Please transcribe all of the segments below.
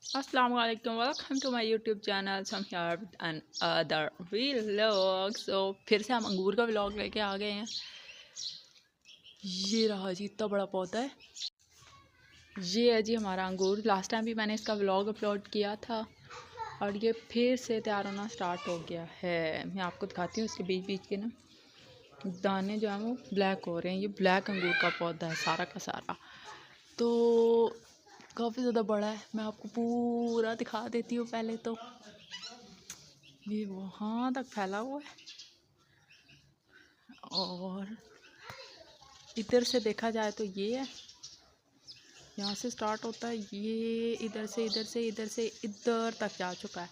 Assalamu alaikum, welcome to my YouTube channel. So I'm here with another vlog. So फिर से हम अंगूर का व्लॉग लेके आ गए हैं। ये रहा जी, इतना बड़ा पौधा है। ये है जी हमारा अंगूर। लास्ट टाइम भी मैंने इसका व्लॉग अपलोड किया था और ये फिर से तैयार होना स्टार्ट हो गया है। मैं आपको दिखाती हूँ इसके बीच बीच के ना दाने जो हैं वो ब्लैक हो रहे हैं। ये ब्लैक अंगूर का पौधा है सारा का सारा। तो काफ़ी ज़्यादा बड़ा है। मैं आपको पूरा दिखा देती हूँ। पहले तो ये वहाँ तक फैला हुआ है और इधर से देखा जाए तो ये है, यहाँ से स्टार्ट होता है, ये इधर से इधर से इधर से इधर तक जा चुका है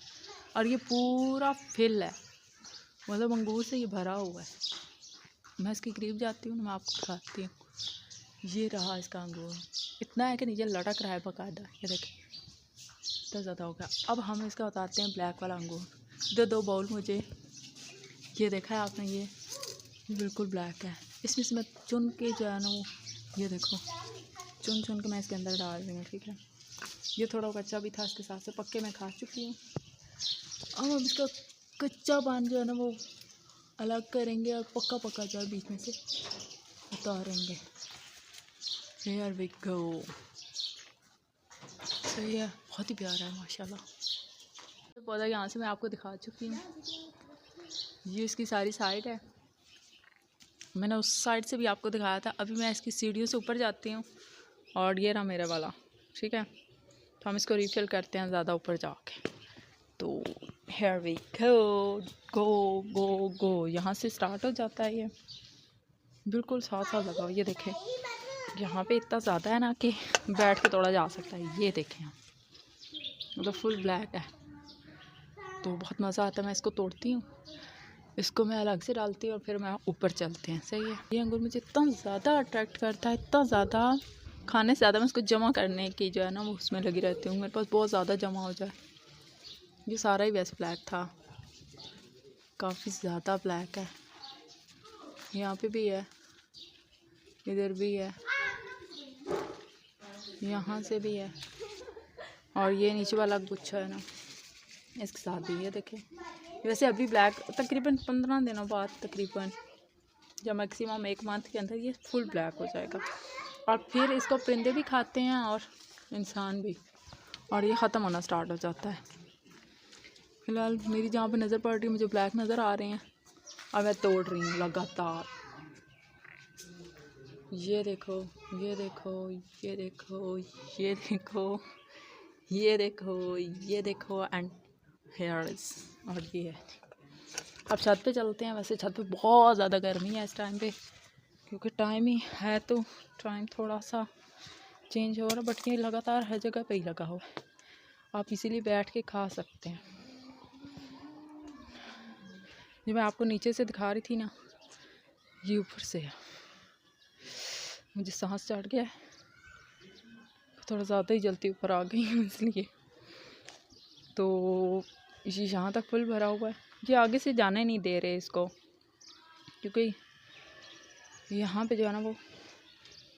और ये पूरा फिल है, मतलब अंगूर से ये भरा हुआ है। मैं इसके करीब जाती हूँ, मैं आपको दिखाती हूँ। ये रहा इसका अंगूर, इतना है कि नीचे लटक रहा है बकायदा। ये देखिए इतना ज़्यादा हो गया। अब हम इसका उतारते हैं ब्लैक वाला अंगूर। दो बाउल मुझे, ये देखा है आपने, ये बिल्कुल ब्लैक है। इसमें से मैं चुन के जो है ना वो, ये देखो चुन चुन के मैं इसके अंदर डाल रही हूँ। ठीक है, ये थोड़ा कच्चा भी था, इसके साथ से पक्के मैं खा चुकी हूँ। अब हम इसका कच्चा पान जो है ना वो अलग करेंगे और पक्का पक्का जो है बीच में से उतारेंगे। Here we go। सही है, बहुत ही प्यारा है माशाल्लाह। पौधा यहाँ से मैं आपको दिखा चुकी हूँ। ये इसकी सारी साइड है, मैंने उस साइड से भी आपको दिखाया था। अभी मैं इसकी सीढ़ियों से ऊपर जाती हूँ और ये रहा मेरे वाला। ठीक है, तो हम इसको रिफिल करते हैं ज़्यादा ऊपर जाके। तो here we go, गो गो गो, यहाँ से स्टार्ट हो जाता है। ये बिल्कुल साथ साथ लगाओ। ये देखें यहाँ पे इतना ज़्यादा है ना कि बैठ के तोड़ा जा सकता है। ये देखें मतलब फुल ब्लैक है, तो बहुत मज़ा आता है। मैं इसको तोड़ती हूँ, इसको मैं अलग से डालती हूँ और फिर मैं ऊपर चलते हैं। सही है। ये अंगूर मुझे इतना ज़्यादा अट्रैक्ट करता है, इतना ज़्यादा, खाने से ज़्यादा मैं इसको जमा करने की जो है ना वो उसमें लगी रहती हूँ। मेरे पास बहुत ज़्यादा जमा हो जाए। ये सारा ही वैसे ब्लैक था, काफ़ी ज़्यादा ब्लैक है। यहाँ पे भी है, इधर भी है, यहाँ से भी है और ये नीचे वाला गुच्छा है ना इसके साथ भी। ये देखें वैसे अभी ब्लैक तकरीबन 15 दिनों बाद, तकरीबन या मैक्सिमम 1 मंथ के अंदर ये फुल ब्लैक हो जाएगा। और फिर इसको परिंदे भी खाते हैं और इंसान भी, और ये ख़त्म होना स्टार्ट हो जाता है। फिलहाल मेरी जहाँ पे नज़र पड़ रही है मुझे ब्लैक नज़र आ रहे हैं और मैं तोड़ रही हूँ लगातार। ये देखो, ये देखो, ये देखो, ये देखो, ये देखो, ये देखो एंड हेयर्स। और ये है। अब छत पे चलते हैं। वैसे छत पे बहुत ज़्यादा गर्मी है इस टाइम पे, क्योंकि टाइम ही है तो टाइम थोड़ा सा चेंज हो रहा, बट ये लगातार हर जगह पे ही लगा हुआ है। आप इसीलिए बैठ के खा सकते हैं। जो मैं आपको नीचे से दिखा रही थी ना, ये ऊपर से है। मुझे सांस चढ़ गया है, थोड़ा ज़्यादा ही जल्दी ऊपर आ गई हूँ इसलिए। तो ये यहाँ तक फुल भरा हुआ है। ये आगे से जाने नहीं दे रहे इसको, क्योंकि यहाँ पे जो है ना वो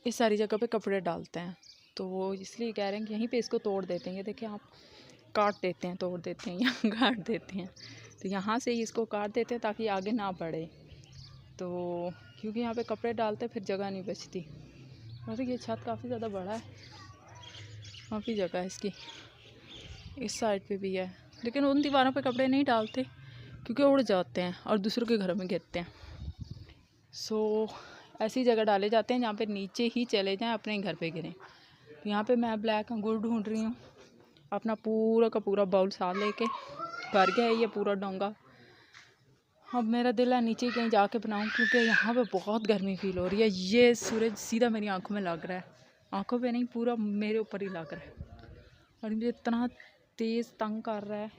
इस सारी जगह पे कपड़े डालते हैं, तो वो इसलिए कह रहे हैं कि यहीं पे इसको तोड़ देते हैं। ये देखिए आप, काट देते हैं, तोड़ देते हैं या काट देते हैं। तो यहाँ से ही इसको काट देते हैं ताकि आगे ना बढ़े। तो क्योंकि यहाँ पे कपड़े डालते हैं फिर जगह नहीं बचती। और ये छत काफ़ी ज़्यादा बड़ा है, काफ़ी जगह है इसकी। इस साइड पे भी है, लेकिन उन दीवारों पे कपड़े नहीं डालते क्योंकि उड़ जाते हैं और दूसरों के घरों में गिरते हैं। सो ऐसी जगह डाले जाते हैं जहाँ पे नीचे ही चले जाएं, अपने घर पे गिरें। तो यहाँ पे मैं ब्लैक अंगूर ढूंढ रही हूँ, अपना पूरा का पूरा बाउल साथ लेके। भर गया है ये पूरा डोंगा। अब मेरा दिल है नीचे कहीं जाके बनाऊँ, क्योंकि यहाँ पे बहुत गर्मी फील हो रही है। ये सूरज सीधा मेरी आंखों में लग रहा है, आंखों पे नहीं, पूरा मेरे ऊपर ही लग रहा है और मुझे इतना तेज़ तंग कर रहा है,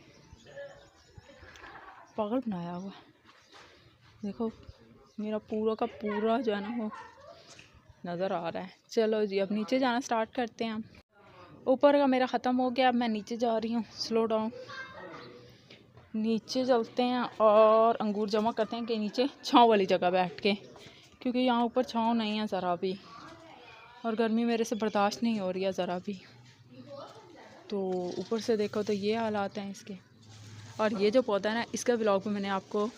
पागल बनाया हुआ। देखो मेरा पूरा का पूरा जो है ना वो नज़र आ रहा है। चलो जी अब नीचे जाना स्टार्ट करते हैं हम। ऊपर का मेरा ख़त्म हो गया, अब मैं नीचे जा रही हूँ। स्लो डाउन, नीचे चलते हैं और अंगूर जमा करते हैं कि नीचे छाँव वाली जगह बैठ के, क्योंकि यहाँ ऊपर छाँव नहीं है ज़रा भी और गर्मी मेरे से बर्दाश्त नहीं हो रही है ज़रा भी। तो ऊपर से देखो तो ये हालात हैं इसके। और ये जो पौधा है ना, इसका व्लॉग भी मैंने आपको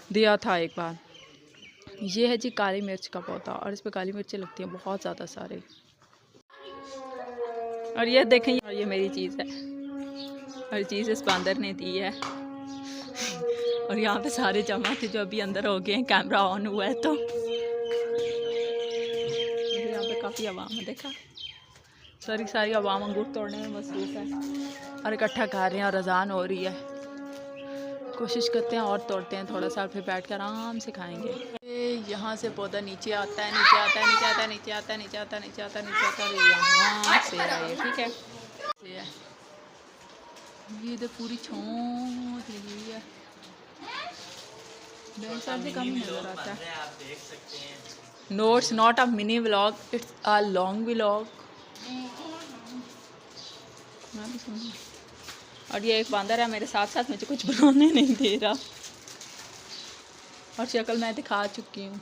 दिया था एक बार। ये है जी काली मिर्च का पौधा, और इस पर काली मिर्चें लगती हैं बहुत ज़्यादा सारे। और ये देखें, ये मेरी चीज़ है, हर चीज़ इस बंदर ने दी है। और यहाँ पे सारे जमा थे जो अभी अंदर हो गए हैं, कैमरा ऑन हुआ है तो यहाँ पे काफ़ी आवाम है। देखा, सारी आवाम अंगूर तोड़ने में मसरूफ़ है और इकट्ठा कर रहे हैं, और अजान हो रही है। कोशिश करते हैं और तोड़ते हैं थोड़ा सा, फिर बैठ कर आराम से खाएंगे। यहाँ से पौधा नीचे आता है, नीचे आता है, नीचे आता है, नीचे आता है, नीचे आता है, नीचे आता है, नीचे आता है, यहाँ से है, ठीक है। ये इधर पूरी छौंक लगी हुई है, से कम नजर आता है। No, it's not a mini vlog, it's a long vlog. मैं भी सुन। और ये एक बंदर है मेरे साथ साथ, मुझे कुछ बनाने नहीं दे रहा। और शक्ल मैं दिखा चुकी हूँ।